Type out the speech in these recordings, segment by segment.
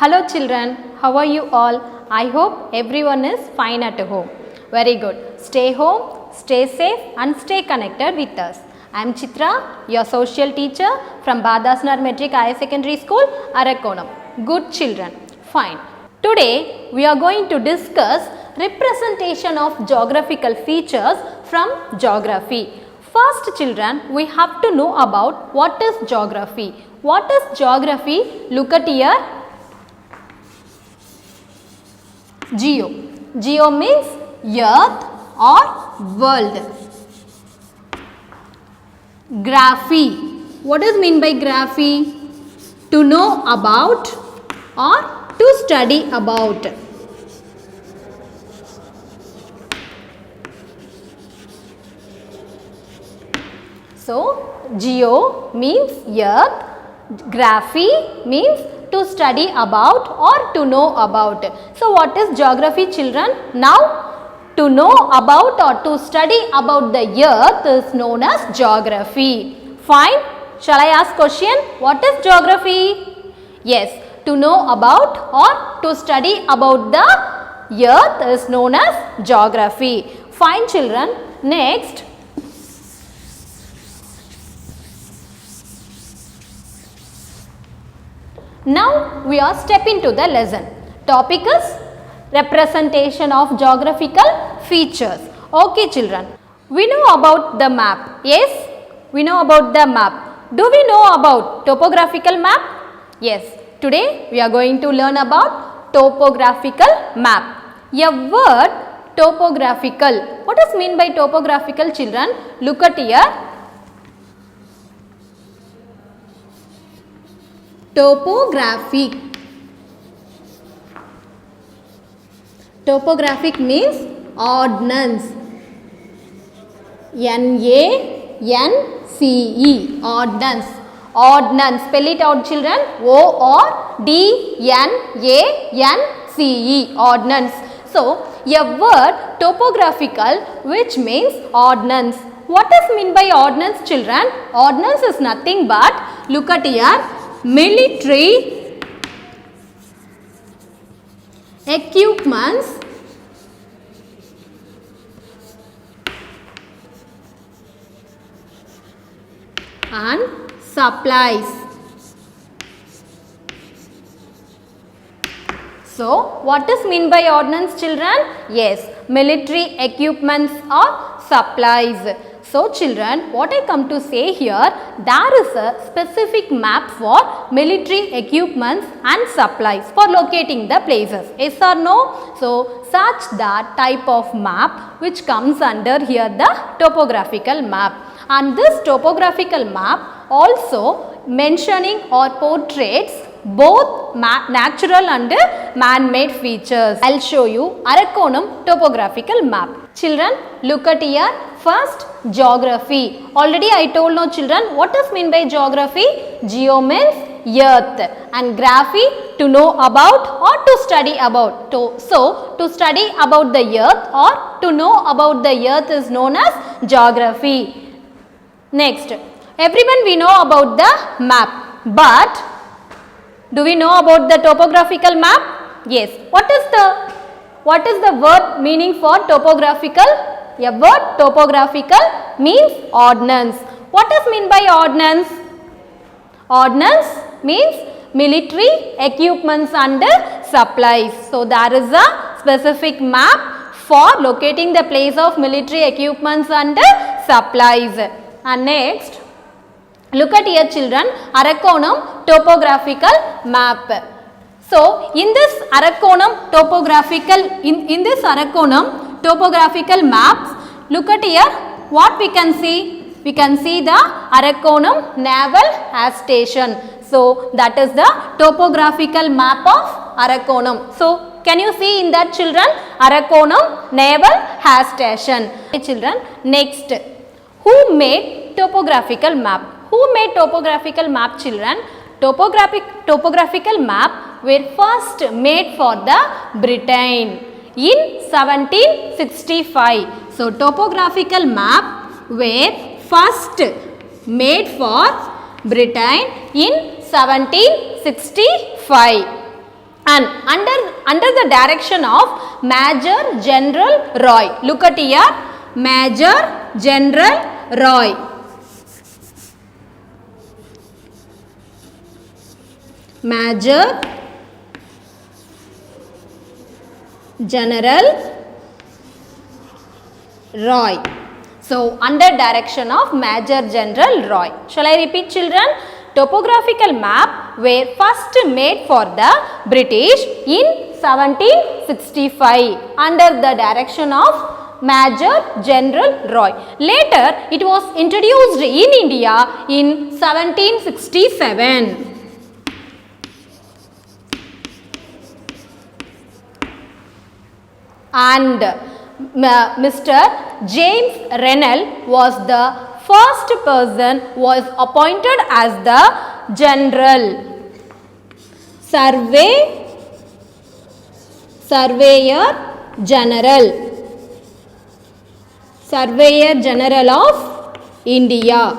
Hello children, how are you all? I hope everyone is fine at home. Very good. Stay home, stay safe and stay connected with us. I am Chitra, your social teacher from Badasnar Metric Higher Secondary School, Arakonam. Good children. Fine. Today we are going to discuss representation of geographical features from geography. First children, we have to know about what is geography. What is geography? Look at here. Geo. Geo means earth or world. Graphy. What is mean by graphy? To know about or to study about. So, geo means earth, graphy means to study about or to know about. So, what is geography children? Now, to know about or to study about the earth is known as geography. Fine. Shall I ask question? What is geography? Yes, to know about or to study about the earth is known as geography. Fine children. Next. Now we are step into the lesson. Topic is representation of geographical features. Okay children, we know about the map. Yes, we know about the map. Do we know about topographical map? Yes, today we are going to learn about topographical map. A word topographical. What does mean by topographical children? Look at here. Topographic. Topographic means ordnance. N-A-N-C-E. Ordnance. Ordnance. Spell it out children. O-R-D-N-A-N-C-E. Ordnance. So, a word topographical which means ordnance. What does mean by ordnance children? Ordnance is nothing but, look at here, military equipments and supplies. So, what is mean by ordnance children? Yes, military equipments or supplies. So children, what I come to say here, there is a specific map for military equipments and supplies for locating the places. Yes or no? So such that type of map which comes under here the topographical map. And this topographical map also mentioning or portrays both natural and man-made features. I will show you Arakonam topographical map. Children, look at here. First, geography. Already I told no children, what does mean by geography? Geo means earth and graphy to know about or to study about. So, to study about the earth or to know about the earth is known as geography. Next, everyone we know about the map, but do we know about the topographical map? Yes. What is the word meaning for topographical? A word topographical means ordnance. What does mean by ordnance? Ordnance means military equipments and supplies. So, there is a specific map for locating the place of military equipments and supplies. And next, look at here children, Arakonam topographical map. So, in this Arakonam topographical maps, look at here, what we can see? We can see the Arakonam Naval Air Station. So, that is the topographical map of Arakonam. So, can you see in that children? Arakonam Naval Air Station. Okay, children, next, who made topographical map? Who made topographical map children? Topographical map were first made for the Britain in 1765. So, topographical map were first made for Britain in 1765. and under the direction of Major General Roy. Look at here, Major General Roy. Major General Roy. So, under direction of Major General Roy. Shall I repeat, children? Topographical map were first made for the British in 1765 under the direction of Major General Roy. Later, it was introduced in India in 1767. And Mr. James Rennell was the first person was appointed as the General Surveyor General of India.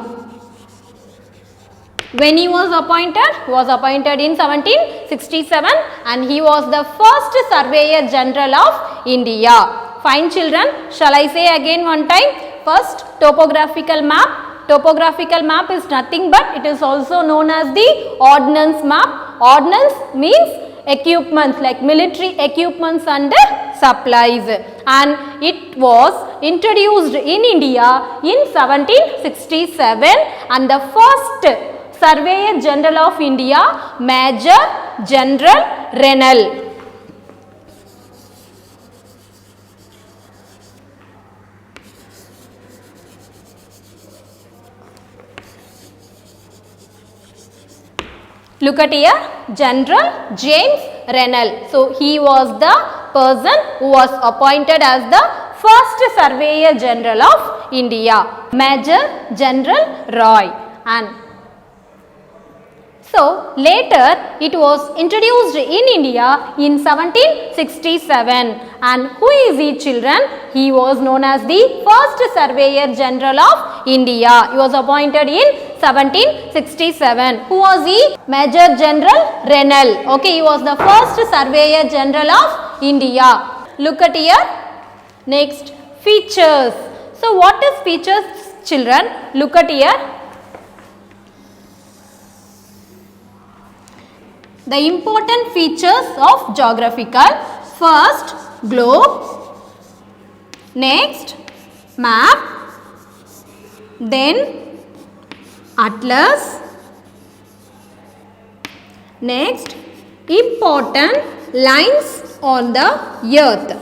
When he was appointed? He was appointed in 1767 and he was the first Surveyor General of India. Fine, children. Shall I say again one time? First, topographical map. Topographical map is nothing but it is also known as the ordnance map. Ordnance means equipments like military equipments and supplies, and it was introduced in India in 1767 and the first Surveyor General of India, Major General Rennell. Look at here, General James Rennell. So, he was the person who was appointed as the first Surveyor General of India, Major General Roy. And so, later it was introduced in India in 1767 and who is he, children? He was known as the first Surveyor General of India. He was appointed in 1767. Who was he? Major General Rennell. Okay, he was the first Surveyor General of India. Look at here. Next, features. So, what is features, children? Look at here. The important features of geographical. First, globe. Next, map. Then, atlas. Next, important lines on the earth.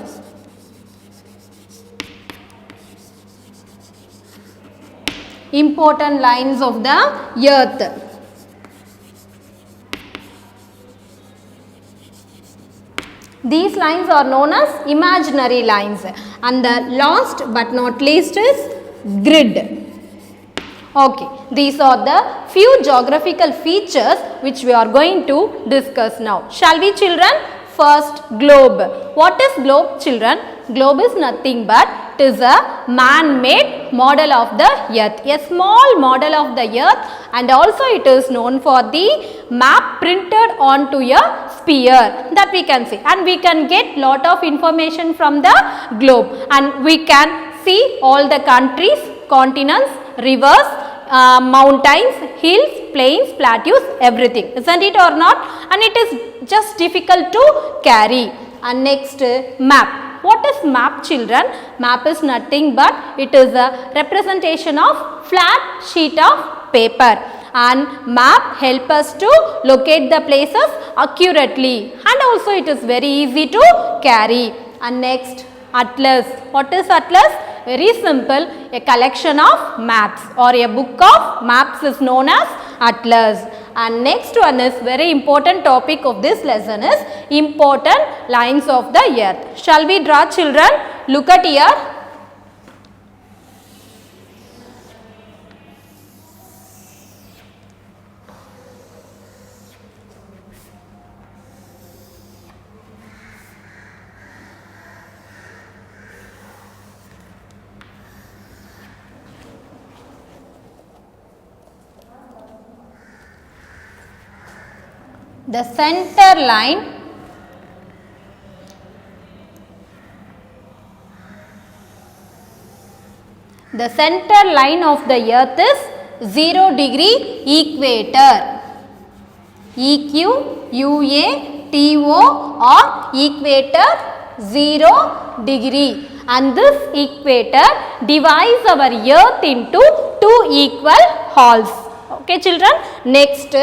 Important lines of the earth. These lines are known as imaginary lines, and the last but not least is grid. Okay, these are the few geographical features which we are going to discuss now. Shall we, children? First, globe. What is globe, children? Globe is nothing but it is a man-made model of the earth, a small model of the earth, and also it is known for the map printed onto a sphere that we can see, and we can get lot of information from the globe, and we can see all the countries, continents, rivers, mountains, hills, plains, plateaus, everything, isn't it or not? And it is just difficult to carry. And next, map. What is map, children? Map is nothing but it is a representation of flat sheet of paper, and map help us to locate the places accurately, and also it is very easy to carry. And next, atlas. What is atlas? Very simple, a collection of maps or a book of maps is known as atlas. And next one is very important topic of this lesson is important lines of the earth. Shall we draw, children? Look at here. The center line The center line of the earth is 0 degree equator. EQUATO or equator 0 degree, and this equator divides our earth into two equal halves. Okay children, next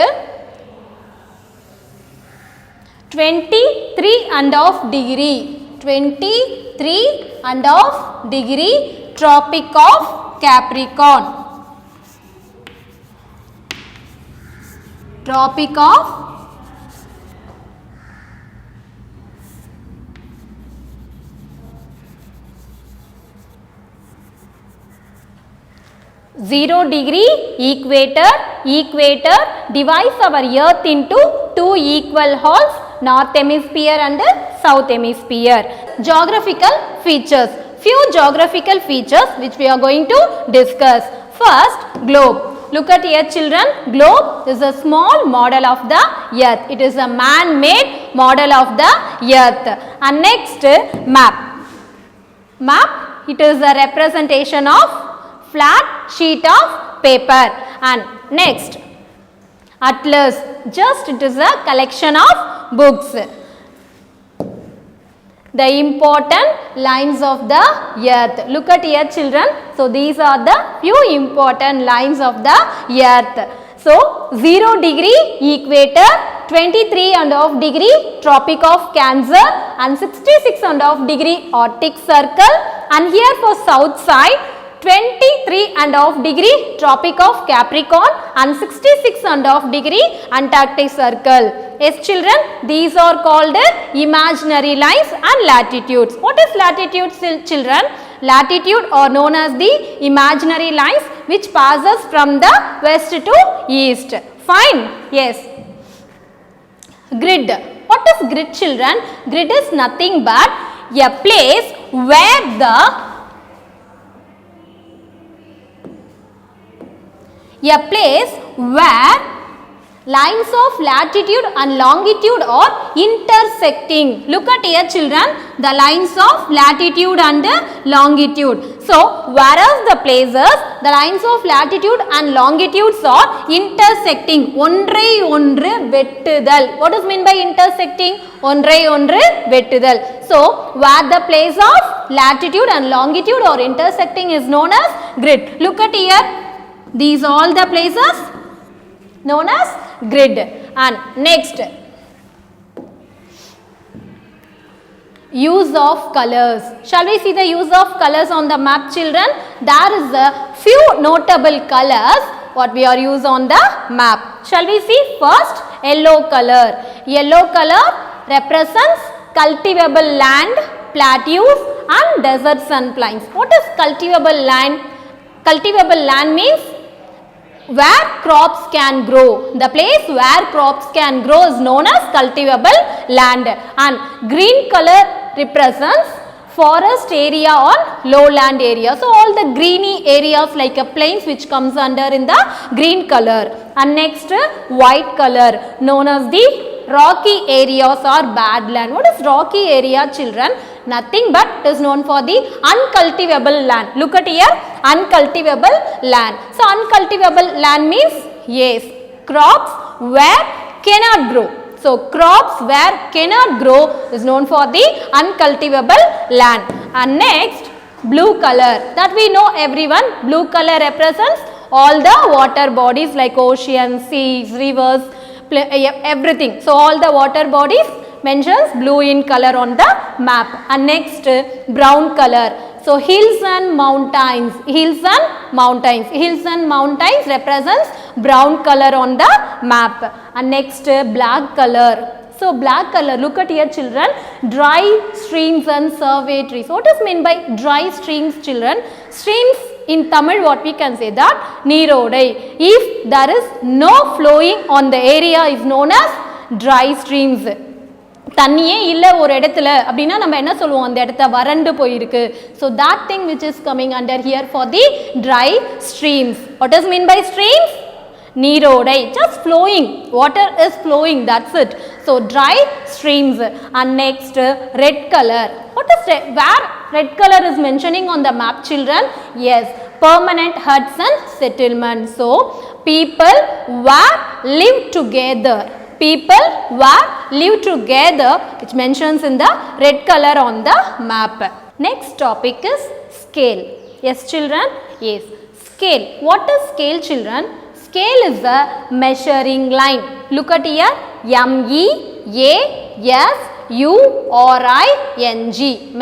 23.5 degree, 23.5 degree, Tropic of Capricorn, Tropic of 0 degree equator, equator divides our earth into two equal halves, north hemisphere and south hemisphere. Geographical features, few geographical features which we are going to discuss. First, globe. Look at here children, globe is a small model of the earth. It is a man-made model of the earth. And next, map. Map, it is a representation of flat sheet of paper. And next, atlas, just it is a collection of books. The important lines of the earth. Look at here children. So these are the few important lines of the earth. So 0 degree equator, 23.5 degree Tropic of Cancer and 66.5 degree Arctic Circle, and here for south side 23.5 degree Tropic of Capricorn and 66.5 degree Antarctic Circle. Yes children, these are called imaginary lines and latitudes. What is latitude children? Latitude are known as the imaginary lines which passes from the west to east. Fine? Yes. Grid. What is grid children? Grid is nothing but a place where lines of latitude and longitude are intersecting. Look at here children, the lines of latitude and longitude. So, whereas the places, the lines of latitude and longitudes are intersecting. ஒன்றை ஒன்று வெட்டுதல். What is meant by intersecting? ஒன்றை ஒன்று வெட்டுதல். So, where the place of latitude and longitude are intersecting is known as grid. Look at here. These all the places known as grid. And next, use of colors. Shall we see the use of colors on the map children? There is a few notable colors what we are used on the map. Shall we see? First, yellow color. Yellow color represents cultivable land, plateaus and deserts and plains. What is cultivable land? Cultivable land means where crops can grow. The place where crops can grow is known as cultivable land. And green color represents forest area or lowland area. So all the greeny areas like a plains which comes under in the green color. And next, white color known as the rocky areas or badland. What is rocky area children? Nothing but it is known for the uncultivable land. Look at here, uncultivable land. So uncultivable land means yes, crops where cannot grow. So crops where cannot grow is known for the uncultivable land. And next, blue color, that we know everyone. Blue color represents all the water bodies like oceans, seas, rivers, everything. So all the water bodies mentions blue in color on the map. And next, brown color. So hills and mountains, hills and mountains, hills and mountains represents brown color on the map. And next, black color. So black color, look at here children, dry streams and survey trees. What is meant by dry streams children? Streams in Tamil what we can say that நீரோடை. If there is no flowing on the area is known as dry streams. தண்ணியே இல்லை ஒரு இடத்துல அப்படின்னா நம்ம என்ன சொல்லுவோம், அந்த இடத்த வறண்டு போயிருக்கு. So that thing which is coming under here for the dry streams. What does mean by streams? நீரோடை, just flowing, water is flowing, that's it. So dry streams. And next red color. What is where red color is mentioning on the map, children? Yes, permanent huts and settlements. So people were live together. People were live together, which mentions in the red color on the map. Next topic is scale. Yes, children? Yes. Scale. What is scale, children? Scale is a measuring line. Look at here. M-E-A-S-U-R-I-N-G.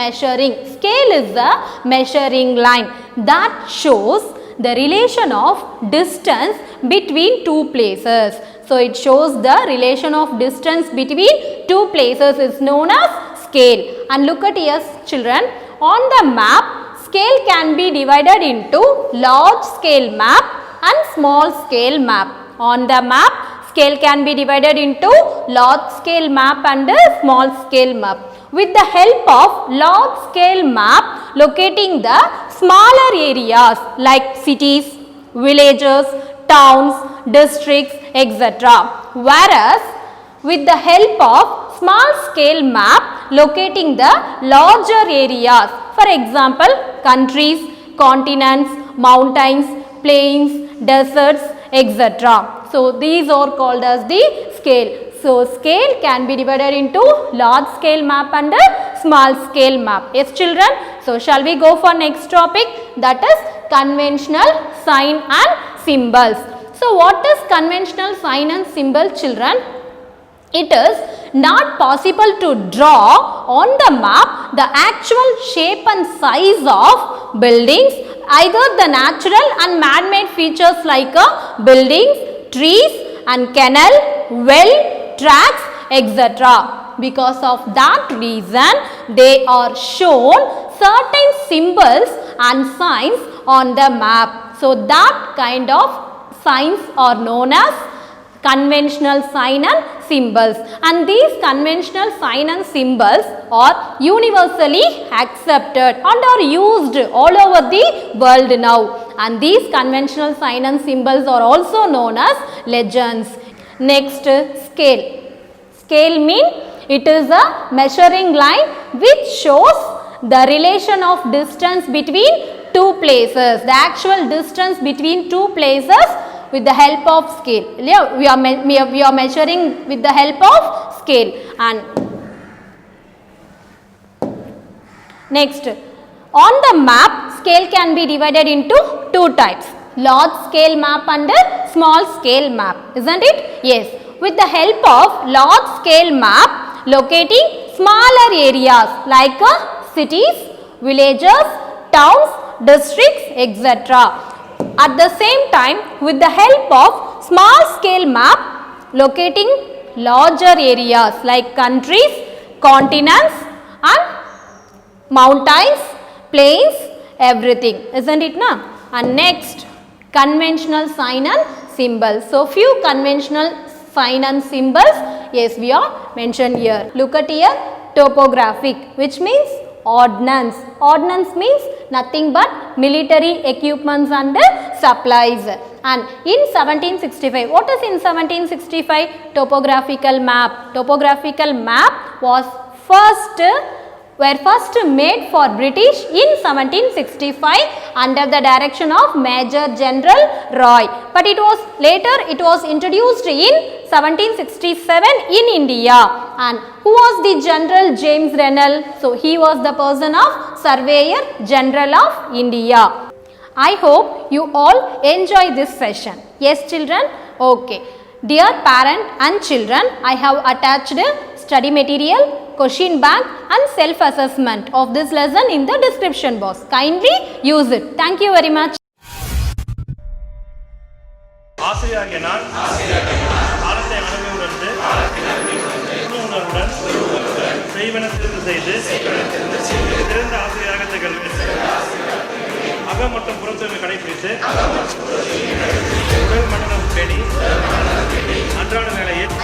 Measuring. Scale is a measuring line that shows the relation of distance between two places. So it shows the relation of distance between two places is known as scale. And look at here, children. On the map, scale can be divided into large scale map and small scale map. On the map, scale can be divided into large scale map and small scale map. With the help of large scale map, locating the smaller areas like cities, villages, towns, districts, etc. Whereas with the help of small scale map, locating the larger areas, for example countries, continents, mountains, plains, deserts, etc. So these are called as the scale. So scale can be divided into large scale map and small scale map. Yes, children? So shall we go for next topic, that is conventional sign and symbols. So what is conventional sign and symbol, children? It is not possible to draw on the map the actual shape and size of buildings, either the natural and man-made features like buildings, trees and canal, well, tracks, etc. Because of that reason, they are shown certain symbols and signs on the map. So that kind of signs are known as conventional sign and symbols, and these conventional sign and symbols are universally accepted and are used all over the world now, and these conventional sign and symbols are also known as legends. Next, scale. Scale means it is a measuring line which shows the relation of distance between two places, the actual distance between two places with the help of scale. We are measuring with the help of scale. And next, on the map, scale can be divided into two types, large scale map and small scale map, isn't it? Yes. With the help of large scale map, locating smaller areas like cities, villages, towns, districts, etc. At the same time, with the help of small scale map, locating larger areas like countries, continents and mountains, plains, everything, isn't it now? And next, conventional sign and symbols. So few conventional sign and symbols, yes, we are mentioned here. Look at here, topographic, which means ordnance. Ordnance means nothing but military equipments and supplies. And in 1765, what is in 1765? Topographical map. Topographical map was first made for British in 1765 under the direction of Major General Roy. But it was later introduced in 1767 in India. And who was the General? James Rennell. So he was the person of Surveyor General of India. I hope you all enjoy this session. Yes, children? Okay. Dear parent and children, I have attached study material, question bank and self-assessment of this lesson in the description box. Kindly use it. Thank you very much. ஆசிரியராகிய நான் காலத்தை மனமே உணர்ந்து செய்வன திருந்து செய்து சிறந்த ஆசிரியராக திகழ்வேன். அகம் மற்றும் புறத்தூய்மை கடைபிடித்து உடல் மண்டலம் பேணி அன்றாட வேலையில்